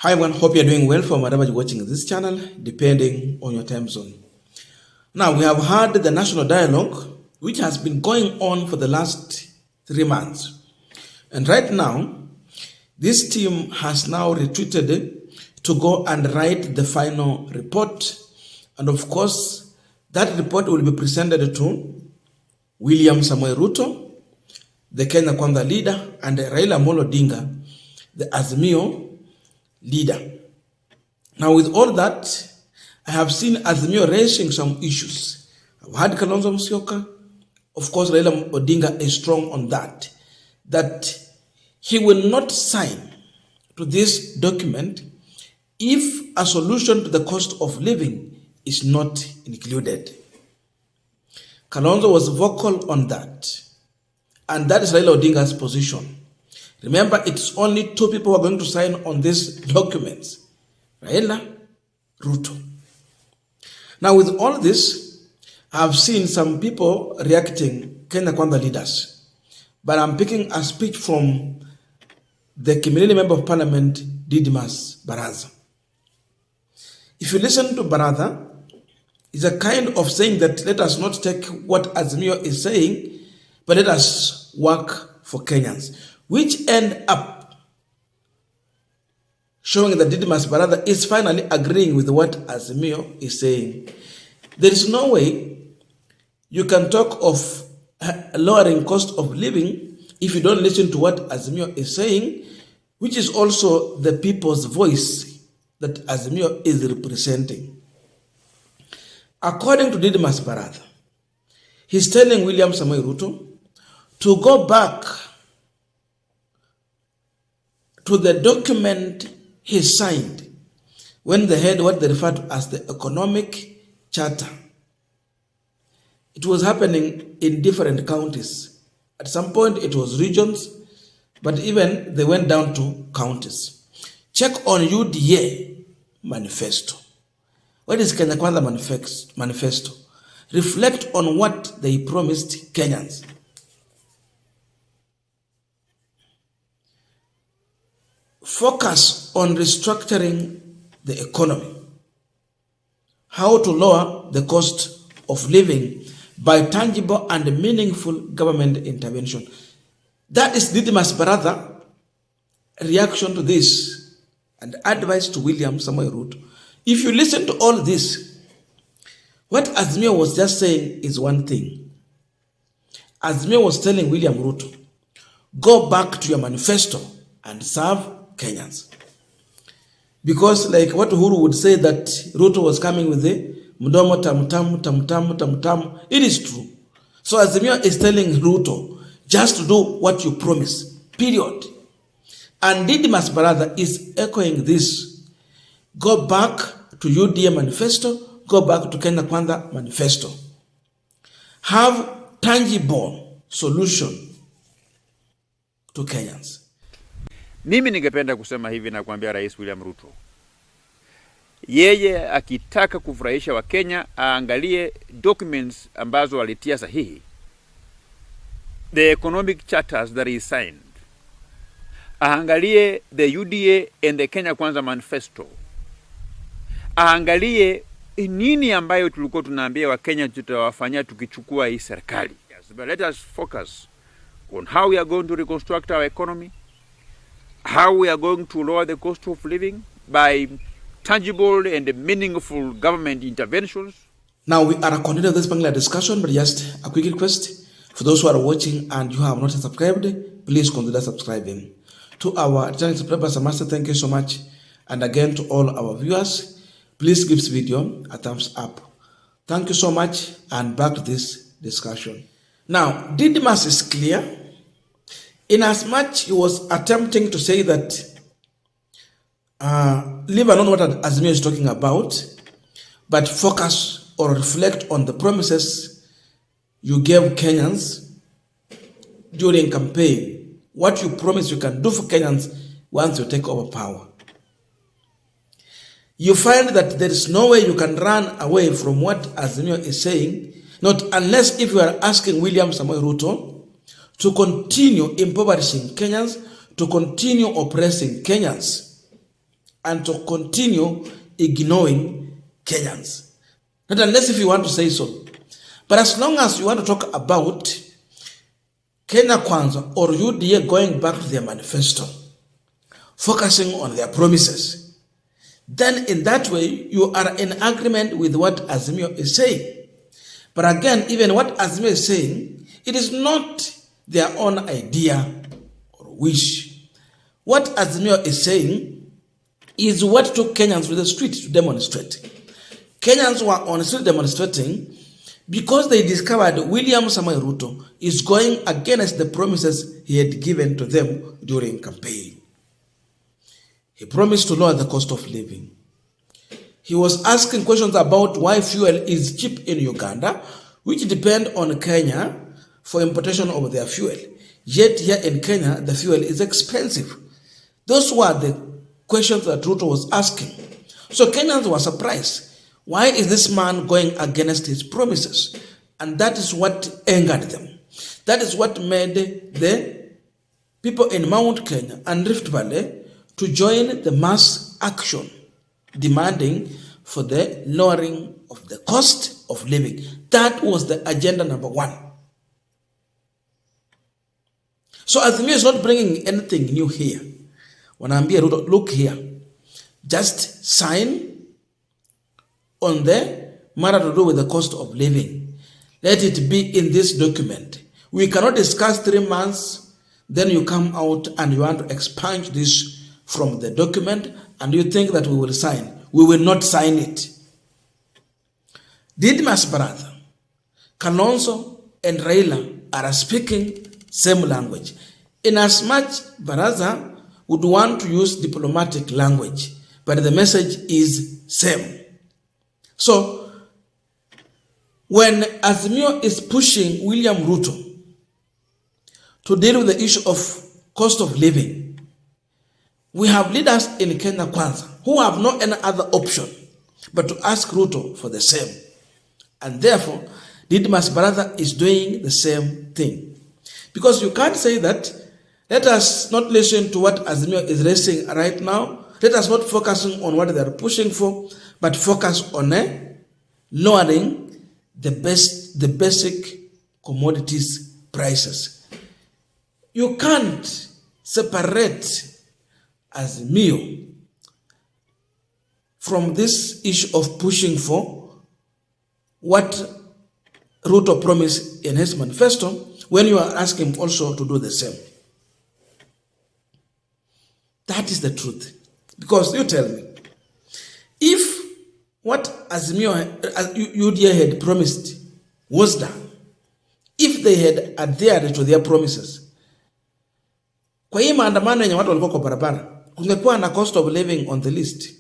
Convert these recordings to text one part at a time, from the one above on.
Hi everyone, hope you're doing well from wherever you're watching this channel, depending on your time zone. Now, we have had the national dialogue, which has been going on for the last 3 months. And right now, this team has now retreated to go and write the final report. And of course, that report will be presented to William Samoei Ruto, the Kenya Kwanza leader, and Raila Amolo Odinga, the Azimio leader. Now, with all that, I have seen Azimio raising some issues. I've had Kalonzo Musyoka. Of course, Raila Odinga is strong on that he will not sign to this document if a solution to the cost of living is not included. Kalonzo was vocal on that, and that is Raila Odinga's position. Remember, it's only 2 people who are going to sign on these documents. Raila, Ruto. Now, with all this, I've seen some people reacting, Kenya Kwanza leaders. But I'm picking a speech from the community member of parliament, Didmus Barasa. If you listen to Barasa, it's a kind of saying that let us not take what Azimio is saying, but let us work for Kenyans, which end up showing that Didmus Barasa is finally agreeing with what Azimio is saying. There is no way you can talk of lowering cost of living if you don't listen to what Azimio is saying, which is also the people's voice that Azimio is representing. According to Didmus Barasa, he's telling William Samoei Ruto to go back to the document he signed when they had what they refer to as the economic charter. It was happening in different counties. At some point it was regions, but even they went down to counties. Check on UDA manifesto. What is Kenya Kwanza manifesto? Reflect on what they promised Kenyans. Focus on restructuring the economy. How to lower the cost of living by tangible and meaningful government intervention. That is Didmus Barasa reaction to this and advice to William Samoei Ruto. If you listen to all this, what Azimio was just saying is one thing. Azimio was telling William Ruto, go back to your manifesto and serve Kenyans. Because like what Uhuru would say that Ruto was coming with the mdomo tam. It is true. So Azimio is telling Ruto just to do what you promise. Period. And Didmus Barasa is echoing this. Go back to UDA manifesto. Go back to Kenya Kwanza manifesto. Have tangible solution to Kenyans. Mimi ningependa kusema hivi na kuambia Rais William Ruto, yeye akitaka kufurahisha Wakenya aangalie documents ambazo walitia sahihi, the economic charters that he signed, aangalie the UDA and the Kenya Kwanza manifesto, aangalie nini ambayo tulikuwa tunaambia Wakenya tutawafanyia tukichukua hii serikali. Yes, but let us focus on how we are going to reconstruct our economy, how we are going to lower the cost of living by tangible and meaningful government interventions. Now we are continuing this Bangla discussion, but just a quick request for those who are watching and you have not subscribed, please consider subscribing. To our channel subscribers, master, thank you so much. And again to all our viewers, please give this video a thumbs up. Thank you so much, and back to this discussion. Now, Didmus is clear. In as much he was attempting to say that leave alone what Azimio is talking about, but focus or reflect on the promises you gave Kenyans during campaign. What you promise you can do for Kenyans once you take over power. You find that there is no way you can run away from what Azimio is saying, not unless if you are asking William Samoei Ruto to continue impoverishing Kenyans, to continue oppressing Kenyans. and to continue ignoring Kenyans. Not unless if you want to say so. But as long as you want to talk about Kenya Kwanza or UDA going back to their manifesto, focusing on their promises, then in that way you are in agreement with what Azimio is saying. But again, even what Azimio is saying, it is not their own idea or wish. What Azimio is saying is what took Kenyans to the street to demonstrate. Kenyans were on the street demonstrating because they discovered William Samoei Ruto is going against the promises he had given to them during campaign. He promised to lower the cost of living. He was asking questions about why fuel is cheap in Uganda, which depend on Kenya for importation of their fuel. Yet here in Kenya, the fuel is expensive. Those were the questions that Ruto was asking. So Kenyans were surprised. Why is this man going against his promises? And that is what angered them. That is what made the people in Mount Kenya and Rift Valley to join the mass action demanding for the lowering of the cost of living. That was the agenda number one. So Azimio is not bringing anything new here. Wanaambia Ruto, look here, just sign on the matter to do with the cost of living. Let it be in this document. We cannot discuss 3 months, then you come out and you want to expunge this from the document and you think that we will sign. We will not sign it. Didmus Barasa, Kalonzo and Raila are speaking same language. In as much Barasa would want to use diplomatic language, but the message is same. So, when Azimio is pushing William Ruto to deal with the issue of cost of living, we have leaders in Kenya Kwanza who have no any other option but to ask Ruto for the same. And therefore, Didmus Barasa is doing the same thing. Because you can't say that, let us not listen to what Azimio is raising right now. Let us not focus on what they are pushing for, but focus on lowering the basic commodities prices. You can't separate Azimio from this issue of pushing for what Ruto promised in his manifesto when you are asking him also to do the same. That is the truth. Because you tell me, if what Azimio UDA had promised was done, if they had adhered to their promises, kwa hii maandamano yenye watu walikuwa kwa barabara, kungekuwa na cost of living on the list?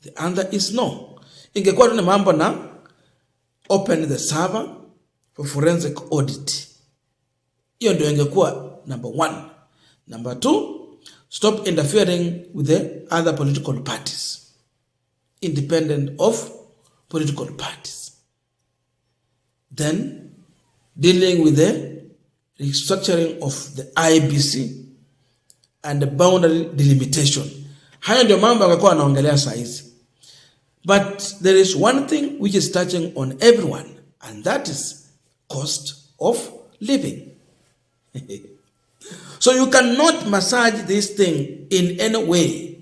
The answer is no. Ingekuwa tu ni mambo na open the server for forensic audit. Hiyo ndio ingekuwa number 1. Number 2, stop interfering with the other political parties, independent of political parties. Then, dealing with the restructuring of the IBC and the boundary delimitation. Hayo ndio mambo yakakuwa anaongelea saa hizi. But there is one thing which is touching on everyone, and that is cost of living. So you cannot massage this thing in any way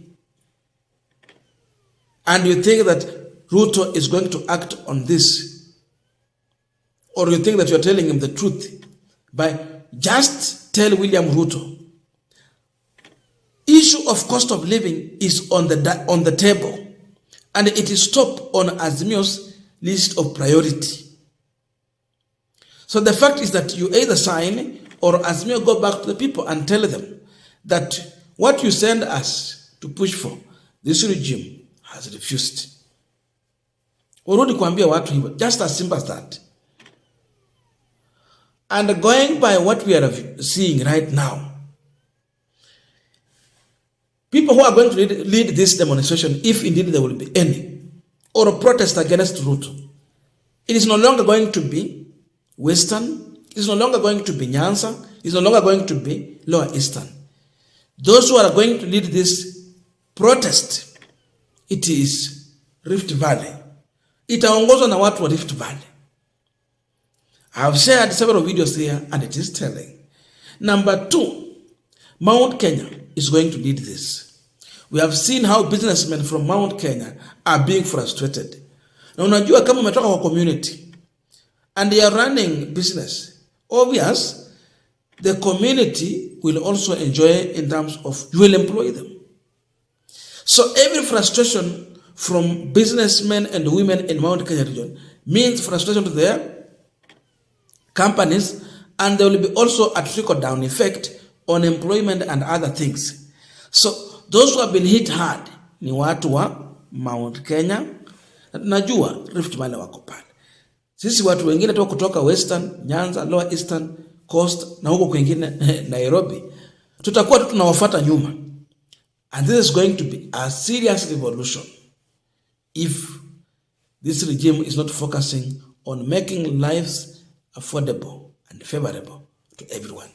and you think that Ruto is going to act on this, or you think that you are telling him the truth by just tell William Ruto, issue of cost of living is on the table and it is top on Azimio's list of priority. So the fact is that you either sign or Azimio go back to the people and tell them that what you send us to push for, this regime has refused. Urudi kuambia watu hivyo, just as simple as that. And going by what we are seeing right now, people who are going to lead this demonstration, if indeed there will be any, or a protest against Ruto, it is no longer going to be Western, it is no longer going to be Nyanza, it is no longer going to be Lower Eastern. Those who are going to lead this protest, it is Rift Valley. Itaongozwa na watu wa Rift Valley. I have shared several videos here and it is telling. Number 2, Mount Kenya is going to lead this. We have seen how businessmen from Mount Kenya are being frustrated. Na unajua kama umetoka kwa community and they are running business, obvious, the community will also enjoy in terms of you will employ them. So every frustration from businessmen and women in Mount Kenya region means frustration to their companies, and there will be also a trickle-down effect on employment and other things. So those who have been hit hard ni watu wa Mount Kenya, na tunajua Rift Valley wako pale. Sisi watu wengine tu kutoka Western, Nyanza, Lower Eastern Coast na huko kwingine Nairobi, tutakuwa tunawafuata nyuma. And this is going to be a serious revolution if this regime is not focusing on making lives affordable and favorable to everyone.